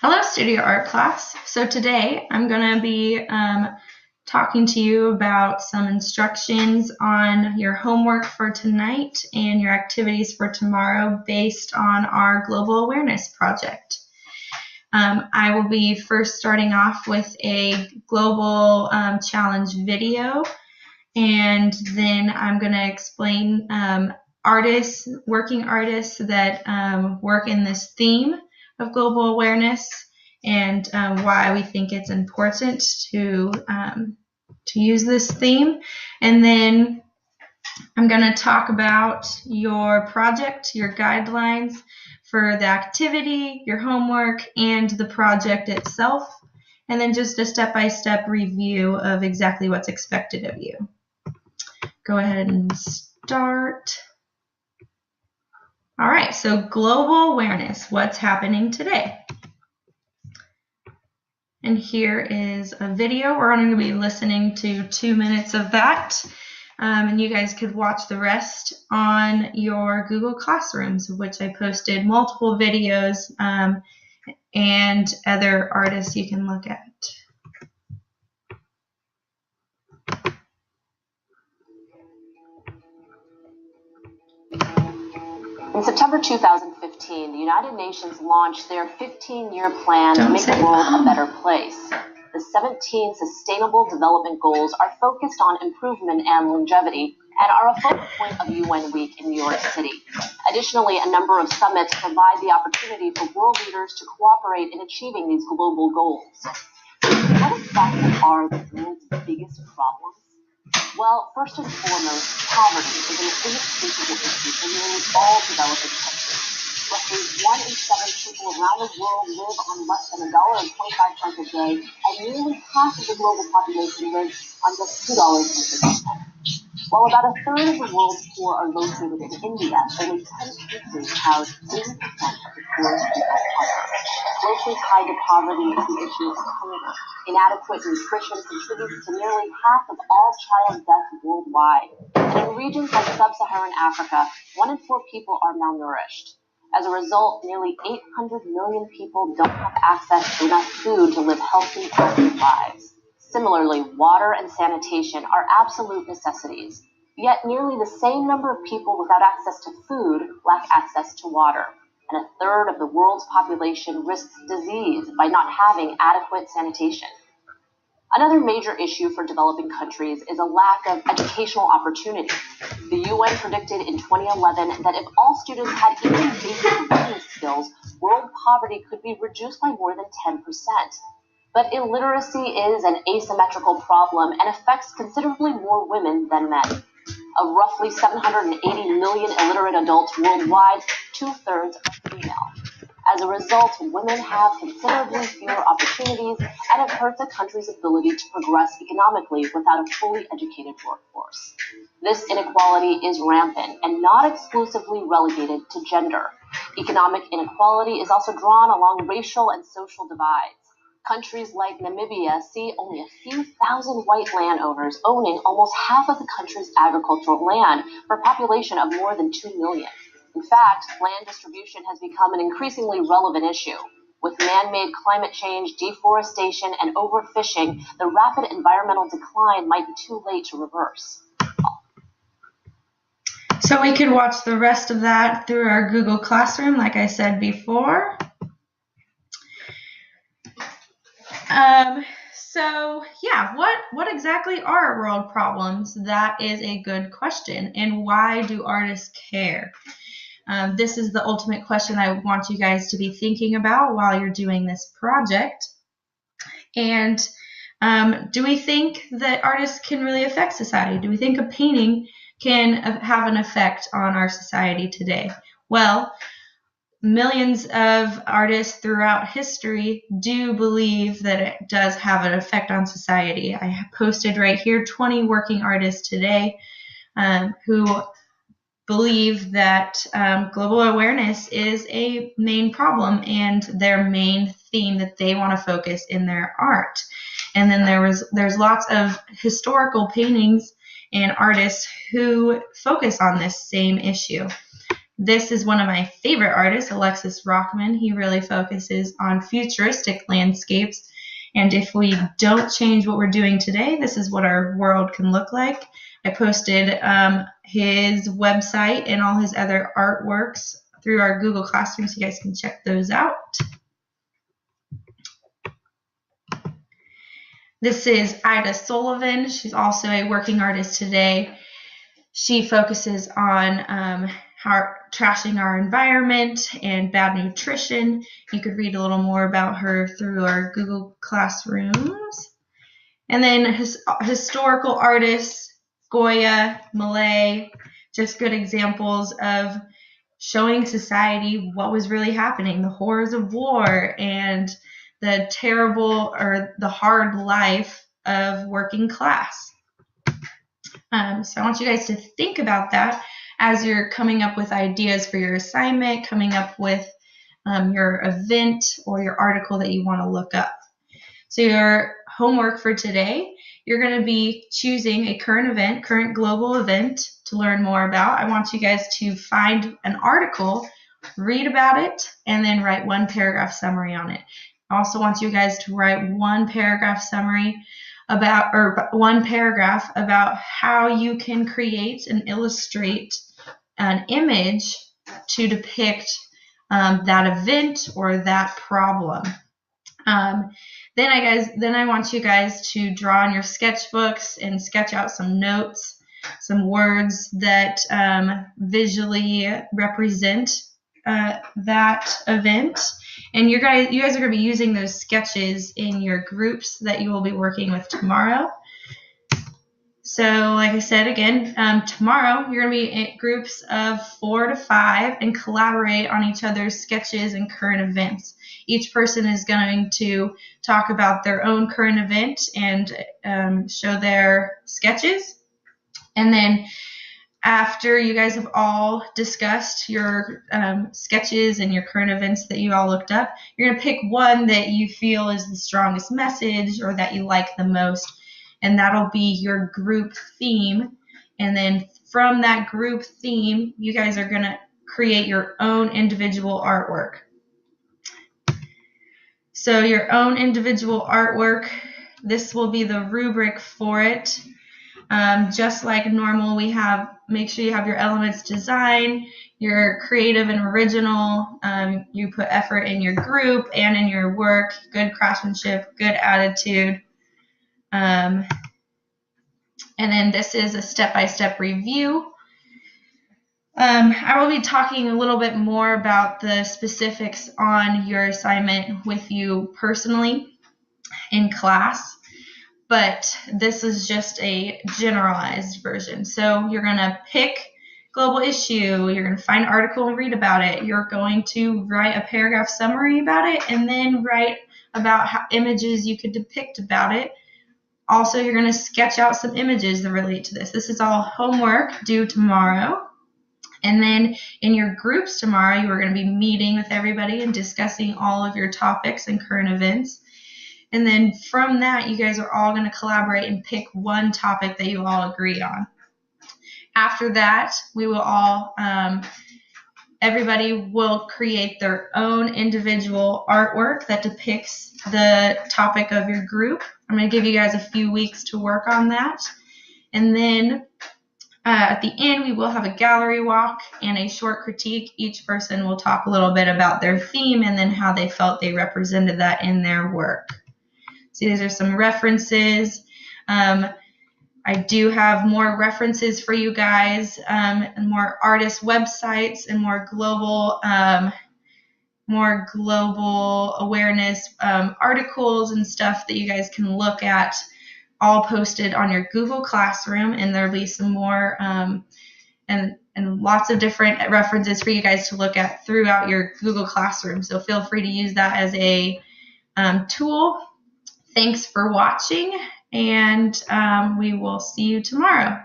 Hello, Studio Art class. So today I'm going to be talking to you about some instructions on your homework for tonight and your activities for tomorrow based on our Global Awareness project. I will be first starting off with a global challenge video, and then I'm going to explain working artists that work in this theme of global awareness and why we think it's important to use this theme. And then I'm going to talk about your project, your guidelines for the activity, your homework, and the project itself, and then just a step-by-step review of exactly what's expected of you. Go ahead and start. All right, so global awareness, what's happening today? And here is a video. We're going to be listening to 2 minutes of that. And you guys could watch the rest on your Google Classrooms, which I posted multiple videos and other artists you can look at. In September 2015, the United Nations launched their 15-year plan to make the world a better place. The 17 Sustainable Development Goals are focused on improvement and longevity and are a focal point of UN Week in New York City. Additionally, a number of summits provide the opportunity for world leaders to cooperate in achieving these global goals. What exactly are the world's biggest problems? Well, first and foremost, poverty is an inescapable issue for nearly all developing countries. Roughly 1 in 7 people around the world live on less than $1.25 a day, and nearly half of the global population lives on just $2.50. While about a third of the world's poor are located in India, only 10 countries house 80% of the poorest people on Earth. Closely tied to poverty is the issue of hunger. Inadequate nutrition contributes to nearly half of all child deaths worldwide. And in regions like sub-Saharan Africa, 1 in 4 people are malnourished. As a result, nearly 800 million people don't have access to enough food to live healthy, active lives. Similarly, water and sanitation are absolute necessities. Yet nearly the same number of people without access to food lack access to water. And a third of the world's population risks disease by not having adequate sanitation. Another major issue for developing countries is a lack of educational opportunity. The UN predicted in 2011 that if all students had even basic reading skills, world poverty could be reduced by more than 10%. But illiteracy is an asymmetrical problem and affects considerably more women than men. Of roughly 780 million illiterate adults worldwide, 2/3 are female. As a result, women have considerably fewer opportunities, and it hurts a country's ability to progress economically without a fully educated workforce. This inequality is rampant and not exclusively relegated to gender. Economic inequality is also drawn along racial and social divides. Countries like Namibia see only a few thousand white landowners owning almost half of the country's agricultural land for a population of more than 2 million. In fact, land distribution has become an increasingly relevant issue. With man-made climate change, deforestation, and overfishing, the rapid environmental decline might be too late to reverse. So we could watch the rest of that through our Google Classroom, like I said before. So yeah, what exactly are world problems? That is a good question. And why do artists care? This is the ultimate question I want you guys to be thinking about while you're doing this project. And do we think that artists can really affect society? Do we think a painting can have an effect on our society today? Well, millions of artists throughout history do believe that it does have an effect on society. I posted right here 20 working artists today who believe that global awareness is a main problem and their main theme that they want to focus in their art. And then there's lots of historical paintings and artists who focus on this same issue. This is one of my favorite artists, Alexis Rockman. He really focuses on futuristic landscapes. And if we don't change what we're doing today, this is what our world can look like. I posted his website and all his other artworks through our Google Classroom, so you guys can check those out. This is Ida Sullivan. She's also a working artist today. She focuses on trashing our environment and bad nutrition. You could read a little more about her through our Google Classrooms. And then historical artists, Goya, Malay, just good examples of showing society what was really happening, the horrors of war and the terrible or the hard life of working class. So I want you guys to think about that as you're coming up with ideas for your assignment, coming up with your event or your article that you want to look up. So your homework for today, you're going to be choosing a current global event to learn more about. I want you guys to find an article, read about it, and then write one paragraph summary on it. I also want you guys to write one paragraph about how you can create and illustrate an image to depict that event or that problem. Then I want you guys to draw on your sketchbooks and sketch out some notes, some words that visually represent that event. And you guys are going to be using those sketches in your groups that you will be working with tomorrow. So like I said, again, tomorrow you're going to be in groups of 4 to 5 and collaborate on each other's sketches and current events. Each person is going to talk about their own current event and show their sketches. And then after you guys have all discussed your sketches and your current events that you all looked up, you're going to pick one that you feel is the strongest message or that you like the most, and that'll be your group theme. And then from that group theme, you guys are going to create your own individual artwork. So your own individual artwork, this will be the rubric for it. Just like normal, make sure you have your elements design, your creative and original, you put effort in your group and in your work, good craftsmanship, good attitude. And then this is a step-by-step review. I will be talking a little bit more about the specifics on your assignment with you personally in class, but this is just a generalized version. So you're going to pick global issue, you're going to find an article and read about it, you're going to write a paragraph summary about it, and then write about how images you could depict about it. Also, you're going to sketch out some images that relate to this. This is all homework due tomorrow. And then in your groups tomorrow, you are going to be meeting with everybody and discussing all of your topics and current events. And then from that, you guys are all going to collaborate and pick one topic that you all agree on. After that, we will all, everybody will create their own individual artwork that depicts the topic of your group. I'm going to give you guys a few weeks to work on that. And then at the end, we will have a gallery walk and a short critique. Each person will talk a little bit about their theme and then how they felt they represented that in their work. So these are some references. I do have more references for you guys, and more artist websites and more global awareness articles and stuff that you guys can look at, all posted on your Google Classroom, and there'll be some more and lots of different references for you guys to look at throughout your Google Classroom. So feel free to use that as a tool. Thanks for watching, and we will see you tomorrow.